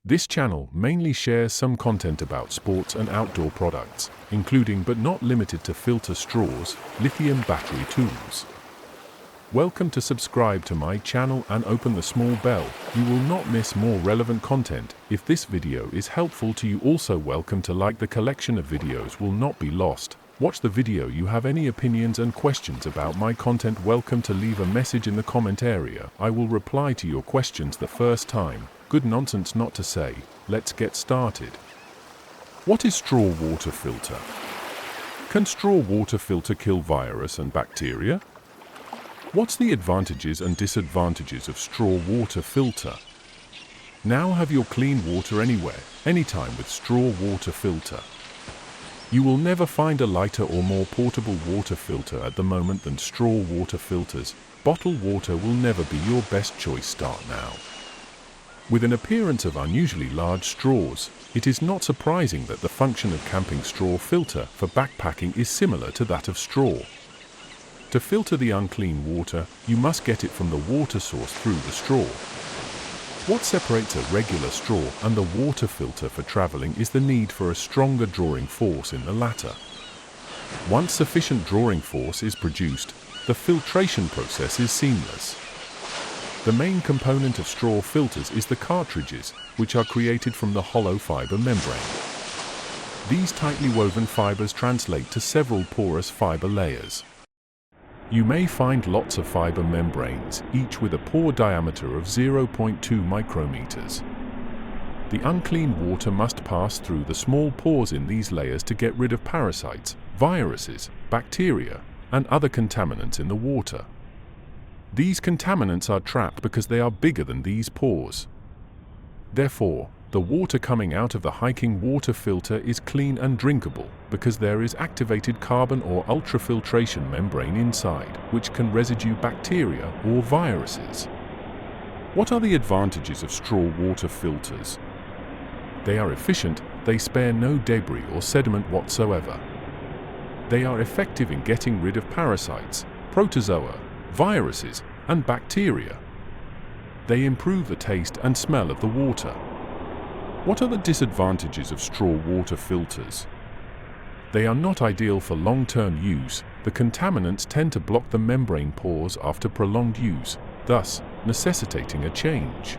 This channel mainly shares some content about sports and outdoor products, including but not limited to filter straws, lithium battery tools. Welcome to subscribe to my channel and open the small bell. You will not miss more relevant content. If this video is helpful to you, also welcome to like. The collection of videos will not be lost. Watch the video. You have any opinions and questions about my content, welcome to leave a message in the comment area. I will reply to your questions the first time. Good nonsense not to say. Let's get started. What is straw water filter? Can straw water filter kill virus and bacteria? What's the advantages and disadvantages of straw water filter? Now have your clean water anywhere, anytime with straw water filter. You will never find a lighter or more portable water filter at the moment than straw water filters. Bottled water will never be your best choice. Start now. With an appearance of unusually large straws, it is not surprising that the function of camping straw filter for backpacking is similar to that of straw. To filter the unclean water, you must get it from the water source through the straw. What separates a regular straw and the water filter for traveling is the need for a stronger drawing force in the latter. Once sufficient drawing force is produced, the filtration process is seamless. The main component of straw filters is the cartridges, which are created from the hollow fiber membrane. These tightly woven fibers translate to several porous fiber layers. You may find lots of fiber membranes, each with a pore diameter of 0.2 micrometers. The unclean water must pass through the small pores in these layers to get rid of parasites, viruses, bacteria, and other contaminants in the water. These contaminants are trapped because they are bigger than these pores. Therefore, the water coming out of the hiking water filter is clean and drinkable because there is activated carbon or ultrafiltration membrane inside, which can residue bacteria or viruses. What are the advantages of straw water filters? They are efficient, they spare no debris or sediment whatsoever. They are effective in getting rid of parasites, protozoa, viruses, and bacteria. They improve the taste and smell of the water. What are the disadvantages of straw water filters? They are not ideal for long-term use. The contaminants tend to block the membrane pores after prolonged use, thus necessitating a change.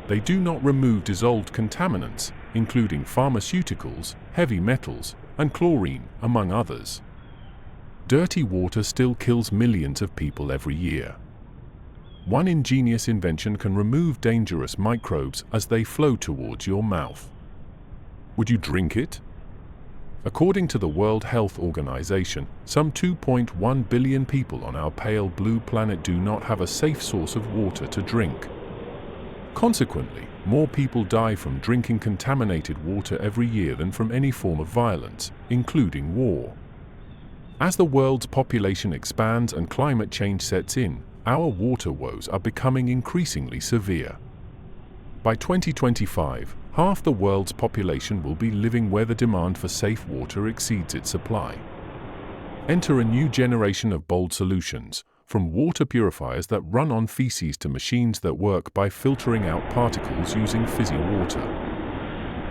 They do not remove dissolved contaminants, including pharmaceuticals, heavy metals, and chlorine, among others. Dirty water still kills millions of people every year. One ingenious invention can remove dangerous microbes as they flow towards your mouth. Would you drink it? According to the World Health Organization, some 2.1 billion people on our pale blue planet do not have a safe source of water to drink. Consequently, more people die from drinking contaminated water every year than from any form of violence, including war. As the world's population expands and climate change sets in, our water woes are becoming increasingly severe. By 2025, half the world's population will be living where the demand for safe water exceeds its supply. Enter a new generation of bold solutions, from water purifiers that run on feces to machines that work by filtering out particles using fizzy water.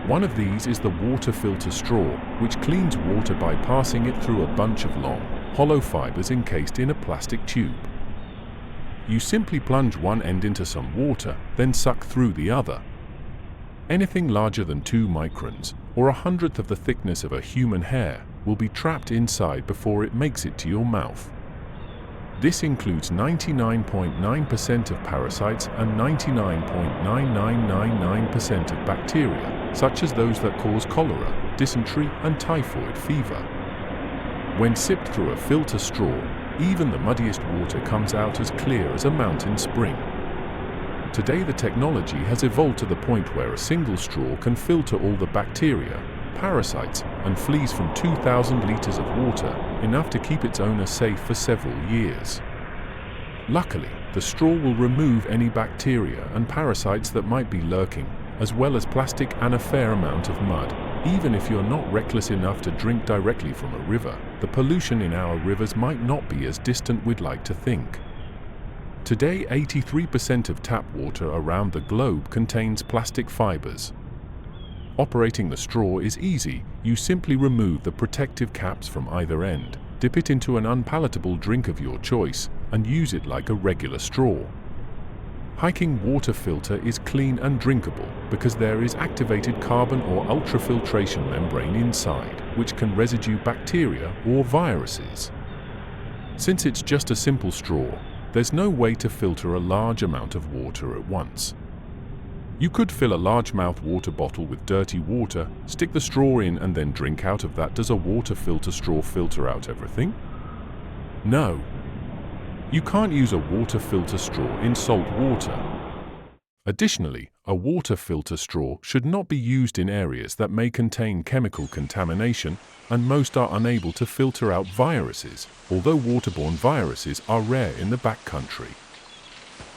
One of these is the water filter straw, which cleans water by passing it through a bunch of long, hollow fibers encased in a plastic tube. You simply plunge one end into some water, then suck through the other. Anything larger than 2 microns, or 1/100th of the thickness of a human hair, will be trapped inside before it makes it to your mouth. This includes 99.9% of parasites and 99.9999% of bacteria, such as those that cause cholera, dysentery, and typhoid fever. When sipped through a filter straw, even the muddiest water comes out as clear as a mountain spring. Today the technology has evolved to the point where a single straw can filter all the bacteria, parasites, and fleas from 2,000 liters of water, enough to keep its owner safe for several years. Luckily, the straw will remove any bacteria and parasites that might be lurking, as well as plastic and a fair amount of mud. Even if you're not reckless enough to drink directly from a river, the pollution in our rivers might not be as distant we'd like to think. Today, 83% of tap water around the globe contains plastic fibers. Operating the straw is easy. You simply remove the protective caps from either end, dip it into an unpalatable drink of your choice, and use it like a regular straw. Hiking water filter is clean and drinkable because there is activated carbon or ultrafiltration membrane inside, which can residue bacteria or viruses. Since it's just a simple straw, there's no way to filter a large amount of water at once. You could fill a largemouth water bottle with dirty water, stick the straw in and then drink out of that. Does a water filter straw filter out everything? No. You can't use a water filter straw in salt water. Additionally, a water filter straw should not be used in areas that may contain chemical contamination, and most are unable to filter out viruses, although waterborne viruses are rare in the backcountry.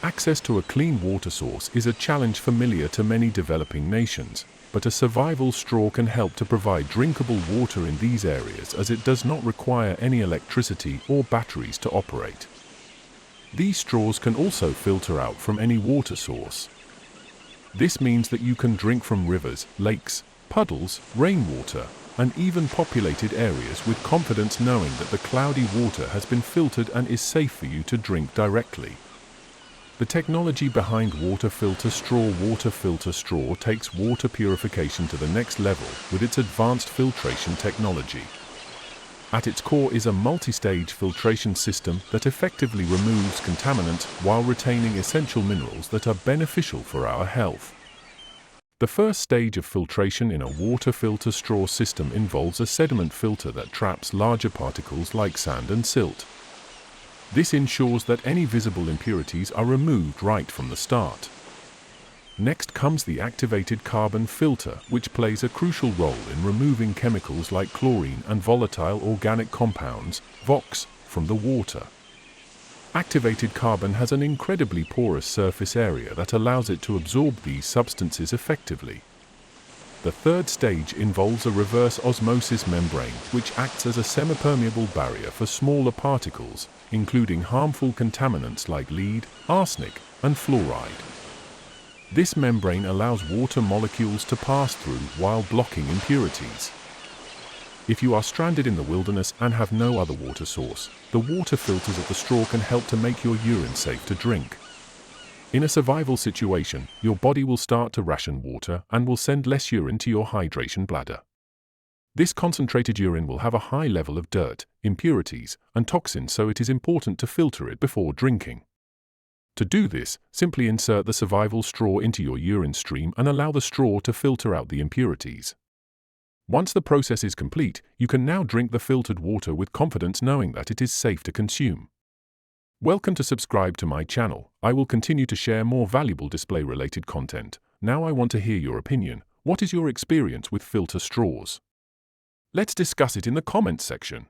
Access to a clean water source is a challenge familiar to many developing nations, but a survival straw can help to provide drinkable water in these areas as it does not require any electricity or batteries to operate. These straws can also filter out from any water source. This means that you can drink from rivers, lakes, puddles, rainwater, and even populated areas with confidence knowing that the cloudy water has been filtered and is safe for you to drink directly. The technology behind water filter straw takes water purification to the next level with its advanced filtration technology. At its core is a multi-stage filtration system that effectively removes contaminants while retaining essential minerals that are beneficial for our health. The first stage of filtration in a water filter straw system involves a sediment filter that traps larger particles like sand and silt. This ensures that any visible impurities are removed right from the start. Next comes the activated carbon filter, which plays a crucial role in removing chemicals like chlorine and volatile organic compounds, VOCs, from the water. Activated carbon has an incredibly porous surface area that allows it to absorb these substances effectively. The third stage involves a reverse osmosis membrane, which acts as a semi-permeable barrier for smaller particles, including harmful contaminants like lead, arsenic, and fluoride. This membrane allows water molecules to pass through while blocking impurities. If you are stranded in the wilderness and have no other water source, the water filters of the straw can help to make your urine safe to drink. In a survival situation, your body will start to ration water and will send less urine to your hydration bladder. This concentrated urine will have a high level of dirt, impurities, and toxins, so it is important to filter it before drinking. To do this, simply insert the survival straw into your urine stream and allow the straw to filter out the impurities. Once the process is complete, you can now drink the filtered water with confidence knowing that it is safe to consume. Welcome to subscribe to my channel. I will continue to share more valuable display-related content. Now I want to hear your opinion. What is your experience with filter straws? Let's discuss it in the comments section.